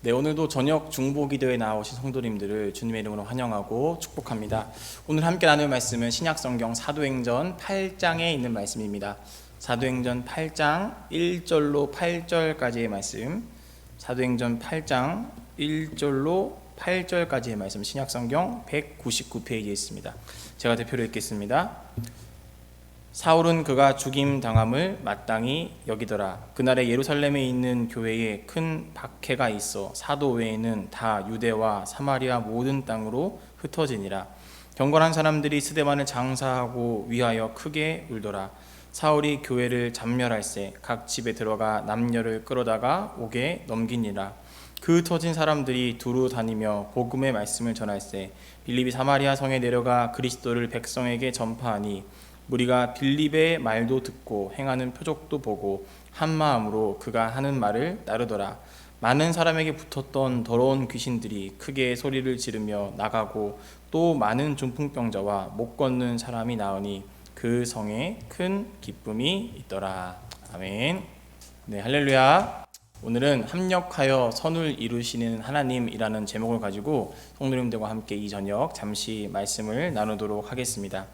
네, 오늘도 저녁 중보기도에 나오신 성도님들을 주님의 이름으로 환영하고 축복합니다. 오늘 함께 나눌 말씀은 신약성경 사도행전 8장에 있는 말씀입니다. 사도행전 8장 1절로 8절까지의 말씀, 사도행전 8장 1절로 8절까지의 말씀, 신약성경 199페이지에 있습니다. 제가 대표로 읽겠습니다. 사울은 그가 죽임 당함을 마땅히 여기더라. 그날에 예루살렘에 있는 교회에 큰 박해가 있어 사도 외에는 다 유대와 사마리아 모든 땅으로 흩어지니라. 경건한 사람들이 스데반을 장사하고 위하여 크게 울더라. 사울이 교회를 잠멸할세 각 집에 들어가 남녀를 끌어다가 옥에 넘기니라. 그 흩어진 사람들이 두루 다니며 복음의 말씀을 전할세 빌립이 사마리아 성에 내려가 그리스도를 백성에게 전파하니 우리가 빌립의 말도 듣고 행하는 표적도 보고 한 마음으로 그가 하는 말을 따르더라. 많은 사람에게 붙었던 더러운 귀신들이 크게 소리를 지르며 나가고 또 많은 중풍병자와 못 걷는 사람이 나으니 그 성에 큰 기쁨이 있더라. 아멘. 네, 할렐루야. 오늘은 합력하여 선을 이루시는 하나님이라는 제목을 가지고 성도님들과 함께 이 저녁 잠시 말씀을 나누도록 하겠습니다.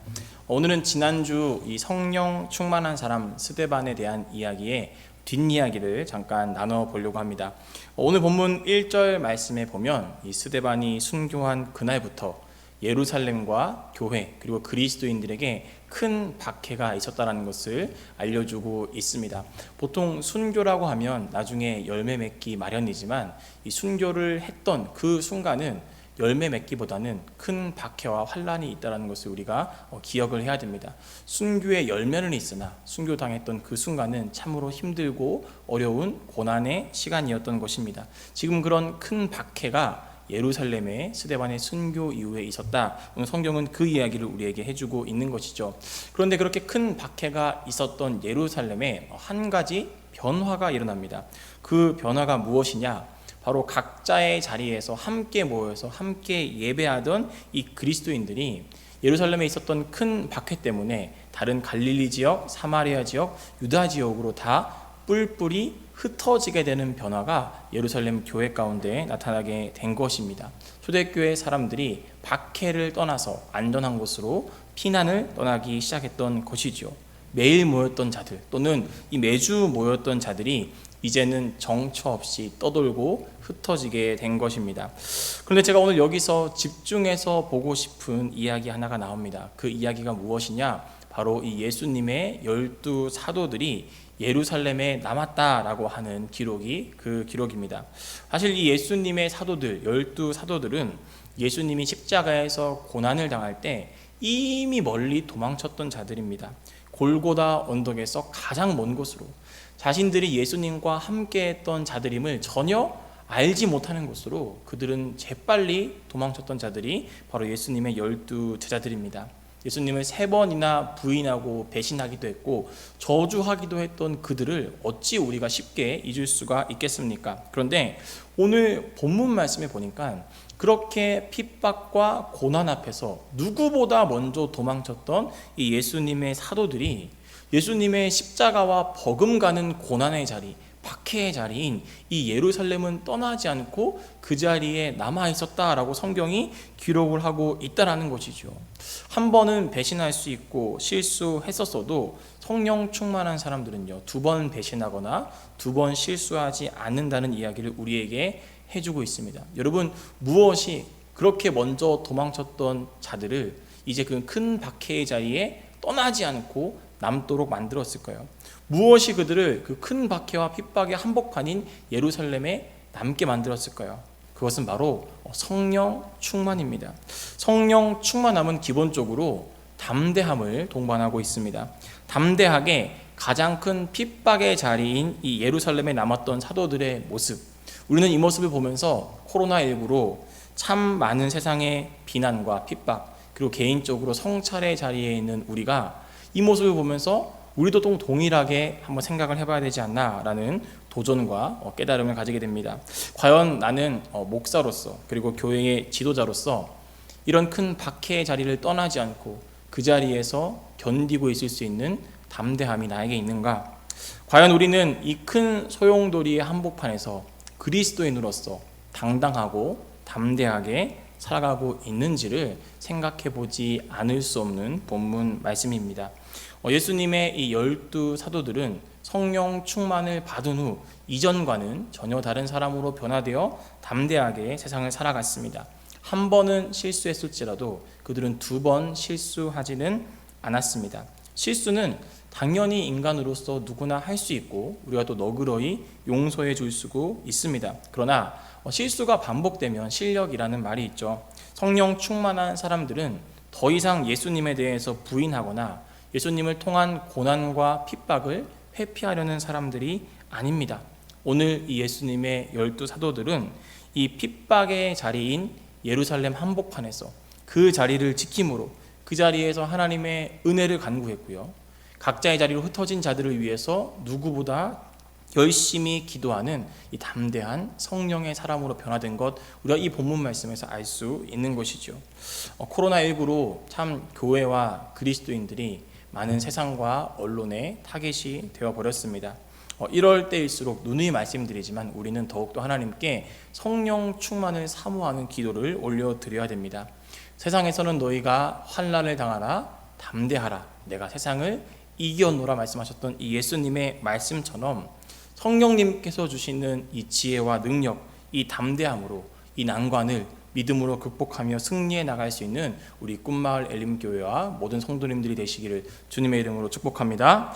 오늘은 지난주 이 성령 충만한 사람 스데반에 대한 이야기의 뒷이야기를 잠깐 나눠보려고 합니다. 오늘 본문 1절 말씀에 보면 이 스데반이 순교한 그날부터 예루살렘과 교회 그리고 그리스도인들에게 큰 박해가 있었다는 것을 알려주고 있습니다. 보통 순교라고 하면 나중에 열매 맺기 마련이지만 이 순교를 했던 그 순간은 열매 맺기보다는 큰 박해와 환란이 있다는 것을 우리가 기억을 해야 됩니다. 순교의 열매는 있으나 순교당했던 그 순간은 참으로 힘들고 어려운 고난의 시간이었던 것입니다. 지금 그런 큰 박해가 예루살렘의 스데반의 순교 이후에 있었다. 오늘 성경은 그 이야기를 우리에게 해주고 있는 것이죠. 그런데 그렇게 큰 박해가 있었던 예루살렘에 한 가지 변화가 일어납니다. 그 변화가 무엇이냐? 바로 각자의 자리에서 함께 모여서 함께 예배하던 이 그리스도인들이 예루살렘에 있었던 큰 박해 때문에 다른 갈릴리 지역, 사마리아 지역, 유다 지역으로 다 뿔뿔이 흩어지게 되는 변화가 예루살렘 교회 가운데 나타나게 된 것입니다. 초대교회 사람들이 박해를 떠나서 안전한 곳으로 피난을 떠나기 시작했던 것이죠. 매일 모였던 자들 또는 이 매주 모였던 자들이 이제는 정처 없이 떠돌고 흩어지게 된 것입니다. 그런데 제가 오늘 여기서 집중해서 보고 싶은 이야기 하나가 나옵니다. 그 이야기가 무엇이냐? 바로 이 예수님의 12 사도들이 예루살렘에 남았다라고 하는 기록이 그 기록입니다. 사실 이 예수님의 사도들, 12 사도들은 예수님이 십자가에서 고난을 당할 때 이미 멀리 도망쳤던 자들입니다. 골고다 언덕에서 가장 먼 곳으로 자신들이 예수님과 함께했던 자들임을 전혀 알지 못하는 곳으로 그들은 재빨리 도망쳤던 자들이 바로 예수님의 12 제자들입니다. 예수님을 3번이나 부인하고 배신하기도 했고 저주하기도 했던 그들을 어찌 우리가 쉽게 잊을 수가 있겠습니까? 그런데 오늘 본문 말씀에 보니까 그렇게 핍박과 고난 앞에서 누구보다 먼저 도망쳤던 이 예수님의 사도들이 예수님의 십자가와 버금가는 고난의 자리, 박해의 자리인 이 예루살렘은 떠나지 않고 그 자리에 남아 있었다라고 성경이 기록을 하고 있다라는 것이죠. 한 번은 배신할 수 있고 실수했었어도 성령 충만한 사람들은요 2번 배신하거나 2번 실수하지 않는다는 이야기를 우리에게 해주고 있습니다. 여러분, 무엇이 그렇게 먼저 도망쳤던 자들을 이제 그 큰 박해의 자리에 떠나지 않고 남도록 만들었을까요? 무엇이 그들을 그 큰 박해와 핍박의 한복판인 예루살렘에 남게 만들었을까요? 그것은 바로 성령 충만입니다. 성령 충만함은 기본적으로 담대함을 동반하고 있습니다. 담대하게 가장 큰 핍박의 자리인 이 예루살렘에 남았던 사도들의 모습, 우리는 이 모습을 보면서 코로나19로 참 많은 세상의 비난과 핍박, 그리고 개인적으로 성찰의 자리에 있는 우리가 이 모습을 보면서 우리도 동일하게 한번 생각을 해봐야 되지 않나라는 도전과 깨달음을 가지게 됩니다. 과연 나는 목사로서 그리고 교회의 지도자로서 이런 큰 박해의 자리를 떠나지 않고 그 자리에서 견디고 있을 수 있는 담대함이 나에게 있는가? 과연 우리는 이 큰 소용돌이의 한복판에서 그리스도인으로서 당당하고 담대하게 살아가고 있는지를 생각해 보지 않을 수 없는 본문 말씀입니다. 예수님의 이 12 사도들은 성령 충만을 받은 후 이전과는 전혀 다른 사람으로 변화되어 담대하게 세상을 살아갔습니다. 한 번은 실수했을지라도 그들은 2번 실수하지는 않았습니다. 실수는 당연히 인간으로서 누구나 할 수 있고 우리가 또 너그러이 용서해 줄 수도 있습니다. 그러나 실수가 반복되면 실력이라는 말이 있죠. 성령 충만한 사람들은 더 이상 예수님에 대해서 부인하거나 예수님을 통한 고난과 핍박을 회피하려는 사람들이 아닙니다. 오늘 이 예수님의 12 사도들은 이 핍박의 자리인 예루살렘 한복판에서 그 자리를 지킴으로 그 자리에서 하나님의 은혜를 간구했고요. 각자의 자리로 흩어진 자들을 위해서 누구보다 열심히 기도하는 이 담대한 성령의 사람으로 변화된 것, 우리가 이 본문 말씀에서 알 수 있는 것이죠. 코로나19로 참 교회와 그리스도인들이 많은 세상과 언론에 타겟이 되어버렸습니다. 이럴 때일수록 누누이 말씀드리지만 우리는 더욱더 하나님께 성령 충만을 사모하는 기도를 올려드려야 됩니다. 세상에서는 너희가 환난을 당하라 담대하라 내가 세상을 이겨노라 말씀하셨던 이 예수님의 말씀처럼 성령님께서 주시는 이 지혜와 능력, 이 담대함으로 이 난관을 믿음으로 극복하며 승리해 나갈 수 있는 우리 꿈마을 엘림교회와 모든 성도님들이 되시기를 주님의 이름으로 축복합니다.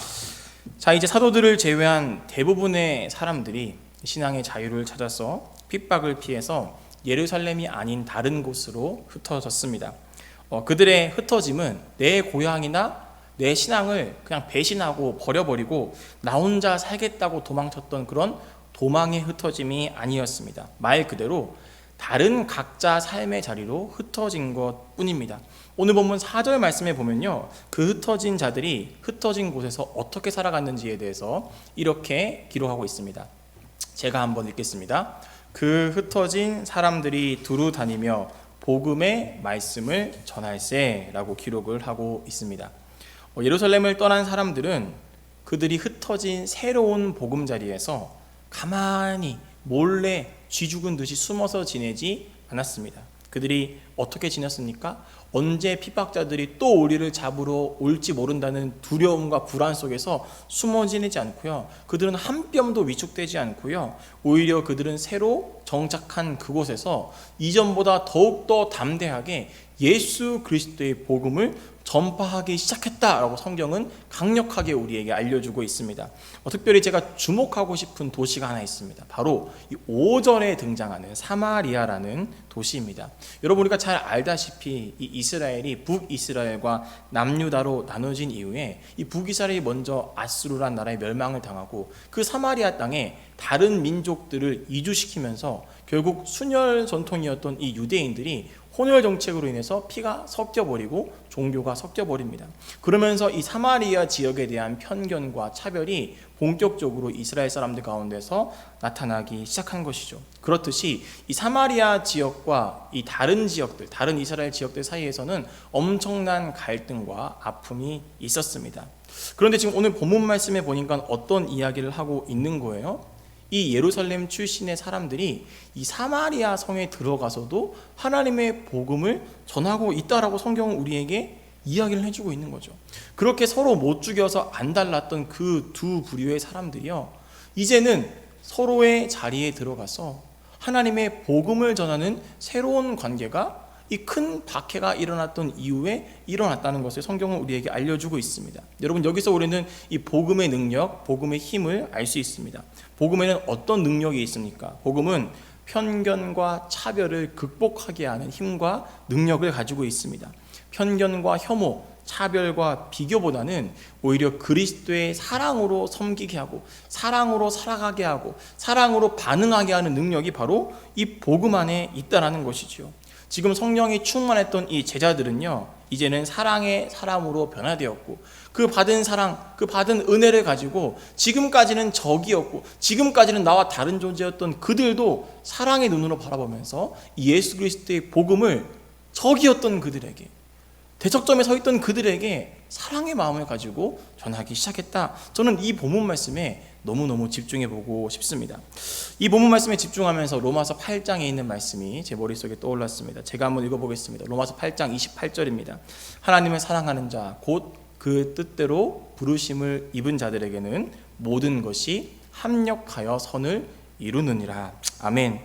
자, 이제 사도들을 제외한 대부분의 사람들이 신앙의 자유를 찾아서 핍박을 피해서 예루살렘이 아닌 다른 곳으로 흩어졌습니다. 그들의 흩어짐은 내 고향이나 내 신앙을 그냥 배신하고 버려버리고 나 혼자 살겠다고 도망쳤던 그런 도망의 흩어짐이 아니었습니다. 말 그대로 다른 각자 삶의 자리로 흩어진 것 뿐입니다. 오늘 본문 4절 말씀에 보면요, 그 흩어진 자들이 흩어진 곳에서 어떻게 살아갔는지에 대해서 이렇게 기록하고 있습니다. 제가 한번 읽겠습니다. 그 흩어진 사람들이 두루 다니며 복음의 말씀을 전할세 라고 기록을 하고 있습니다. 예루살렘을 떠난 사람들은 그들이 흩어진 새로운 보금자리에서 가만히 몰래 쥐 죽은 듯이 숨어서 지내지 않았습니다. 그들이 어떻게 지냈습니까? 언제 핍박자들이 또 우리를 잡으러 올지 모른다는 두려움과 불안 속에서 숨어 지내지 않고요. 그들은 한 뼘도 위축되지 않고요. 오히려 그들은 새로 정착한 그곳에서 이전보다 더욱더 담대하게 예수 그리스도의 복음을 전파하기 시작했다라고 성경은 강력하게 우리에게 알려주고 있습니다. 특별히 제가 주목하고 싶은 도시가 하나 있습니다. 바로 이 5절에 등장하는 사마리아라는 도시입니다. 여러분, 우리가 잘 알다시피 이 이스라엘이 북이스라엘과 남유다로 나눠진 이후에 이 북이스라엘이 먼저 아수르란 나라의 멸망을 당하고 그 사마리아 땅에 다른 민족들을 이주시키면서 결국 순혈 전통이었던 이 유대인들이 혼혈 정책으로 인해서 피가 섞여버리고 종교가 섞여버립니다. 그러면서 이 사마리아 지역에 대한 편견과 차별이 본격적으로 이스라엘 사람들 가운데서 나타나기 시작한 것이죠. 그렇듯이 이 사마리아 지역과 이 다른 지역들, 다른 이스라엘 지역들 사이에서는 엄청난 갈등과 아픔이 있었습니다. 그런데 지금 오늘 본문 말씀에 보니까 어떤 이야기를 하고 있는 거예요? 이 예루살렘 출신의 사람들이 이 사마리아 성에 들어가서도 하나님의 복음을 전하고 있다라고 성경은 우리에게 이야기를 해주고 있는 거죠. 그렇게 서로 못 죽여서 안달났던 그 두 부류의 사람들이요, 이제는 서로의 자리에 들어가서 하나님의 복음을 전하는 새로운 관계가 이 큰 박해가 일어났던 이후에 일어났다는 것을 성경은 우리에게 알려주고 있습니다. 여러분, 여기서 우리는 이 복음의 능력, 복음의 힘을 알 수 있습니다. 복음에는 어떤 능력이 있습니까? 복음은 편견과 차별을 극복하게 하는 힘과 능력을 가지고 있습니다. 편견과 혐오, 차별과 비교보다는 오히려 그리스도의 사랑으로 섬기게 하고 사랑으로 살아가게 하고 사랑으로 반응하게 하는 능력이 바로 이 복음 안에 있다는 것이죠. 지금 성령이 충만했던 이 제자들은요, 이제는 사랑의 사람으로 변화되었고 그 받은 사랑, 그 받은 은혜를 가지고 지금까지는 적이었고 지금까지는 나와 다른 존재였던 그들도 사랑의 눈으로 바라보면서 예수 그리스도의 복음을 적이었던 그들에게 대척점에 서 있던 그들에게 사랑의 마음을 가지고 전하기 시작했다. 저는 이 본문 말씀에 너무너무 집중해 보고 싶습니다. 이 본문 말씀에 집중하면서 로마서 8장에 있는 말씀이 제 머릿속에 떠올랐습니다. 제가 한번 읽어보겠습니다. 로마서 8장 28절입니다. 하나님을 사랑하는 자 곧 그 뜻대로 부르심을 입은 자들에게는 모든 것이 합력하여 선을 이루느니라. 아멘.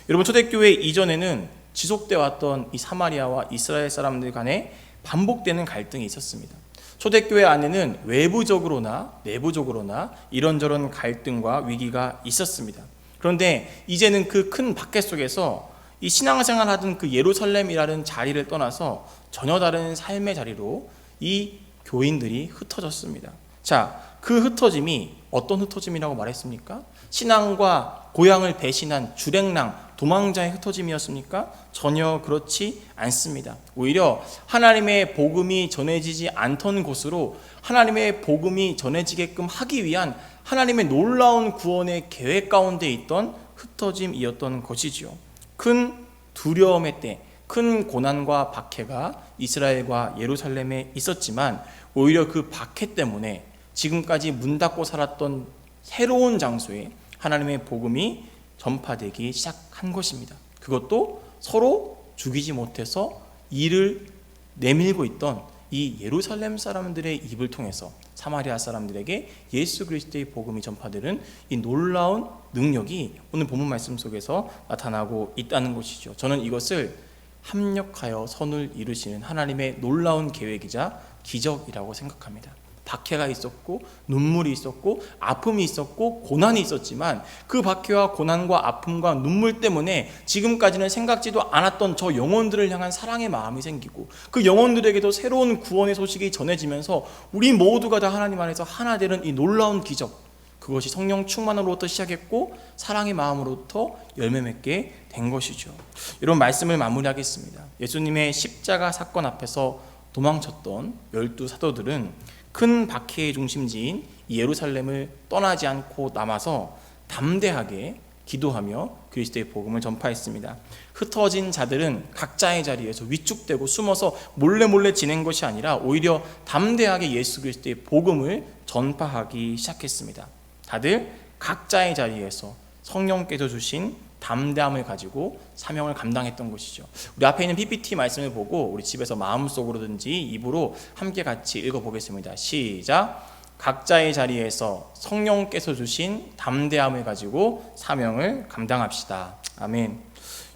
여러분, 초대교회 이전에는 지속되어 왔던 이 사마리아와 이스라엘 사람들 간에 반복되는 갈등이 있었습니다. 초대교회 안에는 외부적으로나 내부적으로나 이런저런 갈등과 위기가 있었습니다. 그런데 이제는 그 큰 박해 속에서 이 신앙생활 하던 그 예루살렘이라는 자리를 떠나서 전혀 다른 삶의 자리로 이 교인들이 흩어졌습니다. 자, 그 흩어짐이 어떤 흩어짐이라고 말했습니까? 신앙과 고향을 배신한 주랭랑, 도망자의 흩어짐이었습니까? 전혀 그렇지 않습니다. 오히려 하나님의 복음이 전해지지 않던 곳으로 하나님의 복음이 전해지게끔 하기 위한 하나님의 놀라운 구원의 계획 가운데 있던 흩어짐이었던 것이지요. 큰 두려움의 때, 큰 고난과 박해가 이스라엘과 예루살렘에 있었지만 오히려 그 박해 때문에 지금까지 문 닫고 살았던 새로운 장소에 하나님의 복음이 전파되기 시작한 것입니다. 그것도 서로 죽이지 못해서 이를 내밀고 있던 이 예루살렘 사람들의 입을 통해서 사마리아 사람들에게 예수 그리스도의 복음이 전파되는 이 놀라운 능력이 오늘 본문 말씀 속에서 나타나고 있다는 것이죠. 저는 이것을 합력하여 선을 이루시는 하나님의 놀라운 계획이자 기적이라고 생각합니다. 박해가 있었고 눈물이 있었고 아픔이 있었고 고난이 있었지만 그 박해와 고난과 아픔과 눈물 때문에 지금까지는 생각지도 않았던 저 영혼들을 향한 사랑의 마음이 생기고 그 영혼들에게도 새로운 구원의 소식이 전해지면서 우리 모두가 다 하나님 안에서 하나 되는 이 놀라운 기적, 그것이 성령 충만으로부터 시작했고 사랑의 마음으로부터 열매 맺게 된 것이죠. 이런 말씀을 마무리하겠습니다. 예수님의 십자가 사건 앞에서 도망쳤던 12 사도들은 큰 박해의 중심지인 예루살렘을 떠나지 않고 남아서 담대하게 기도하며 그리스도의 복음을 전파했습니다. 흩어진 자들은 각자의 자리에서 위축되고 숨어서 몰래 지낸 것이 아니라 오히려 담대하게 예수 그리스도의 복음을 전파하기 시작했습니다. 다들 각자의 자리에서 성령께서 주신 담대함을 가지고 사명을 감당했던 것이죠. 우리 앞에 있는 PPT 말씀을 보고 우리 집에서 마음속으로든지 입으로 함께 같이 읽어보겠습니다. 시작. 각자의 자리에서 성령께서 주신 담대함을 가지고 사명을 감당합시다. 아멘.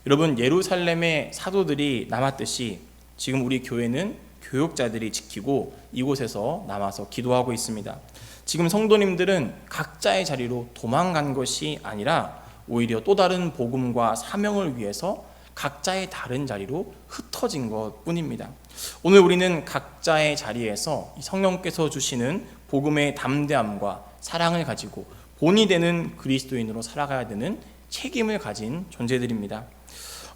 여러분, 예루살렘의 사도들이 남았듯이 지금 우리 교회는 교육자들이 지키고 이곳에서 남아서 기도하고 있습니다. 지금 성도님들은 각자의 자리로 도망간 것이 아니라 오히려 또 다른 복음과 사명을 위해서 각자의 다른 자리로 흩어진 것 뿐입니다. 오늘 우리는 각자의 자리에서 성령께서 주시는 복음의 담대함과 사랑을 가지고 본이 되는 그리스도인으로 살아가야 되는 책임을 가진 존재들입니다.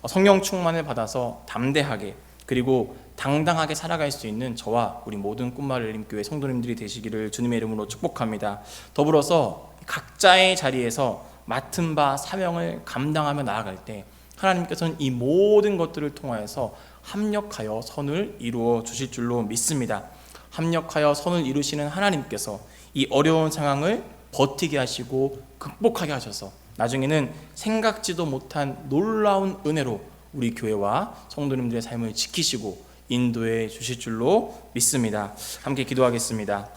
성령 충만을 받아서 담대하게 그리고 당당하게 살아갈 수 있는 저와 우리 모든 꿈마을림교회 성도님들이 되시기를 주님의 이름으로 축복합니다. 더불어서 각자의 자리에서 맡은 바 사명을 감당하며 나아갈 때 하나님께서는 이 모든 것들을 통하여서 합력하여 선을 이루어 주실 줄로 믿습니다. 합력하여 선을 이루시는 하나님께서 이 어려운 상황을 버티게 하시고 극복하게 하셔서 나중에는 생각지도 못한 놀라운 은혜로 우리 교회와 성도님들의 삶을 지키시고 인도해 주실 줄로 믿습니다. 함께 기도하겠습니다.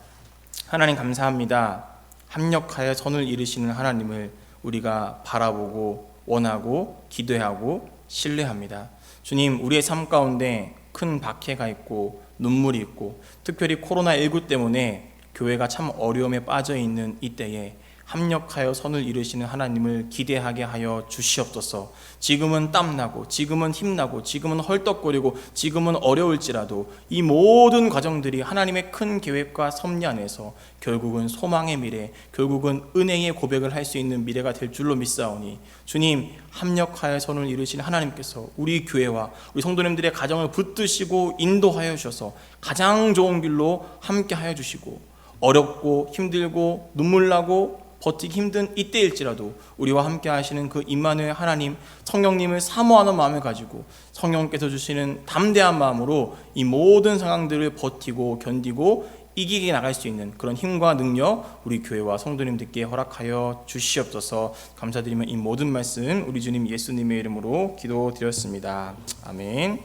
하나님 감사합니다. 합력하여 선을 이루시는 하나님을 우리가 바라보고 원하고 기도하고 신뢰합니다. 주님, 우리의 삶 가운데 큰 박해가 있고 눈물이 있고 특별히 코로나19 때문에 교회가 참 어려움에 빠져 있는 이때에 합력하여 선을 이루시는 하나님을 기대하게 하여 주시옵소서. 지금은 땀나고 지금은 힘나고 지금은 헐떡거리고 지금은 어려울지라도 이 모든 과정들이 하나님의 큰 계획과 섭리 안에서 결국은 소망의 미래, 결국은 은혜의 고백을 할 수 있는 미래가 될 줄로 믿사오니 주님, 합력하여 선을 이루시는 하나님께서 우리 교회와 우리 성도님들의 가정을 붙드시고 인도하여 주셔서 가장 좋은 길로 함께 하여 주시고 어렵고 힘들고 눈물 나고 버티기 힘든 이때일지라도 우리와 함께 하시는 그 임마누엘 하나님, 성령님을 사모하는 마음을 가지고 성령께서 주시는 담대한 마음으로 이 모든 상황들을 버티고 견디고 이기게 나갈 수 있는 그런 힘과 능력 우리 교회와 성도님들께 허락하여 주시옵소서. 감사드리며 이 모든 말씀 우리 주님 예수님의 이름으로 기도드렸습니다. 아멘.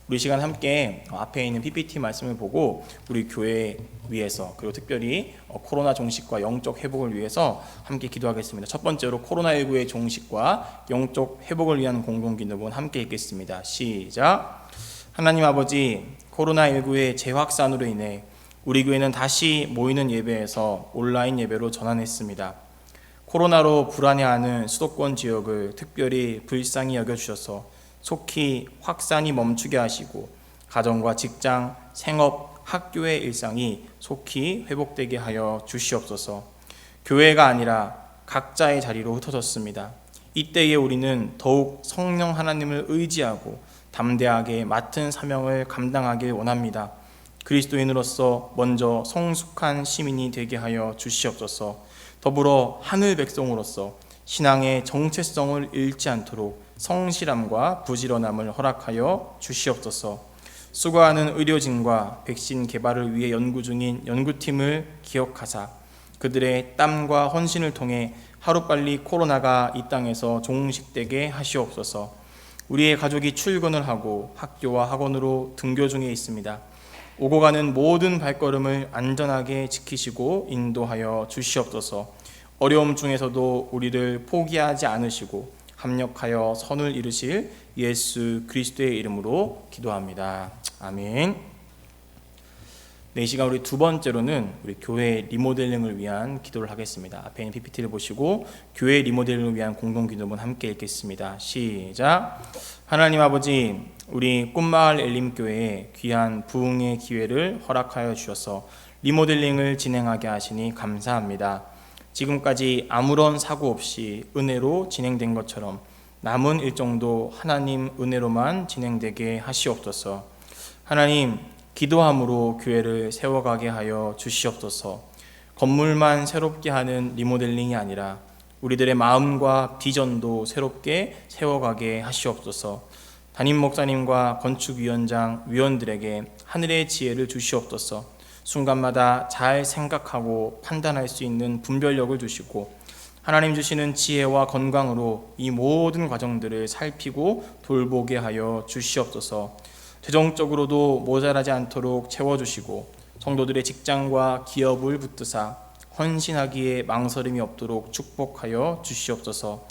우리 시간 함께 앞에 있는 PPT 말씀을 보고 우리 교회 위해서 그리고 특별히 코로나 종식과 영적 회복을 위해서 함께 기도하겠습니다. 첫 번째로 코로나19의 종식과 영적 회복을 위한 공동기도문 함께 읽겠습니다. 시작. 하나님 아버지, 코로나19의 재확산으로 인해 우리 교회는 다시 모이는 예배에서 온라인 예배로 전환했습니다. 코로나로 불안해하는 수도권 지역을 특별히 불쌍히 여겨주셔서 속히 확산이 멈추게 하시고 가정과 직장, 생업, 학교의 일상이 속히 회복되게 하여 주시옵소서. 교회가 아니라 각자의 자리로 흩어졌습니다. 이때에 우리는 더욱 성령 하나님을 의지하고 담대하게 맡은 사명을 감당하길 원합니다. 그리스도인으로서 먼저 성숙한 시민이 되게 하여 주시옵소서. 더불어 하늘 백성으로서 신앙의 정체성을 잃지 않도록 성실함과 부지런함을 허락하여 주시옵소서. 수고하는 의료진과 백신 개발을 위해 연구 중인 연구팀을 기억하사 그들의 땀과 헌신을 통해 하루빨리 코로나가 이 땅에서 종식되게 하시옵소서. 우리의 가족이 출근을 하고 학교와 학원으로 등교 중에 있습니다. 오고 가는 모든 발걸음을 안전하게 지키시고 인도하여 주시옵소서. 어려움 중에서도 우리를 포기하지 않으시고 합력하여 선을 이루실 예수 그리스도의 이름으로 기도합니다. 아멘. 네, 이 시간 우리 두 번째로는 우리 교회 리모델링을 위한 기도를 하겠습니다. 앞에 있는 PPT를 보시고 교회 리모델링을 위한 공동기도문 함께 읽겠습니다. 시작. 하나님 아버지, 우리 꿈마을 엘림교회에 귀한 부흥의 기회를 허락하여 주셔서 리모델링을 진행하게 하시니 감사합니다. 지금까지 아무런 사고 없이 은혜로 진행된 것처럼 남은 일정도 하나님 은혜로만 진행되게 하시옵소서. 하나님, 기도함으로 교회를 세워가게 하여 주시옵소서. 건물만 새롭게 하는 리모델링이 아니라 우리들의 마음과 비전도 새롭게 세워가게 하시옵소서. 담임 목사님과 건축위원장, 위원들에게 하늘의 지혜를 주시옵소서. 순간마다 잘 생각하고 판단할 수 있는 분별력을 주시고 하나님 주시는 지혜와 건강으로 이 모든 과정들을 살피고 돌보게 하여 주시옵소서. 재정적으로도 모자라지 않도록 채워주시고 성도들의 직장과 기업을 붙드사 헌신하기에 망설임이 없도록 축복하여 주시옵소서.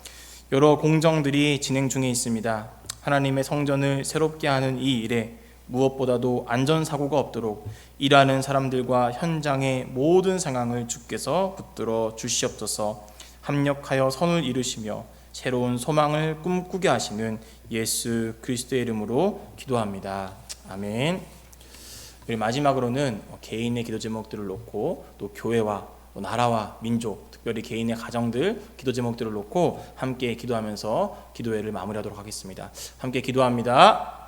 여러 공정들이 진행 중에 있습니다. 하나님의 성전을 새롭게 하는 이 일에 무엇보다도 안전사고가 없도록 일하는 사람들과 현장의 모든 상황을 주께서 붙들어 주시옵소서. 합력하여 선을 이루시며 새로운 소망을 꿈꾸게 하시는 예수 그리스도의 이름으로 기도합니다. 아멘. 그리고 마지막으로는 개인의 기도 제목들을 놓고 또 교회와 또 나라와 민족, 특별히 개인의 가정들 기도 제목들을 놓고 함께 기도하면서 기도회를 마무리하도록 하겠습니다. 함께 기도합니다.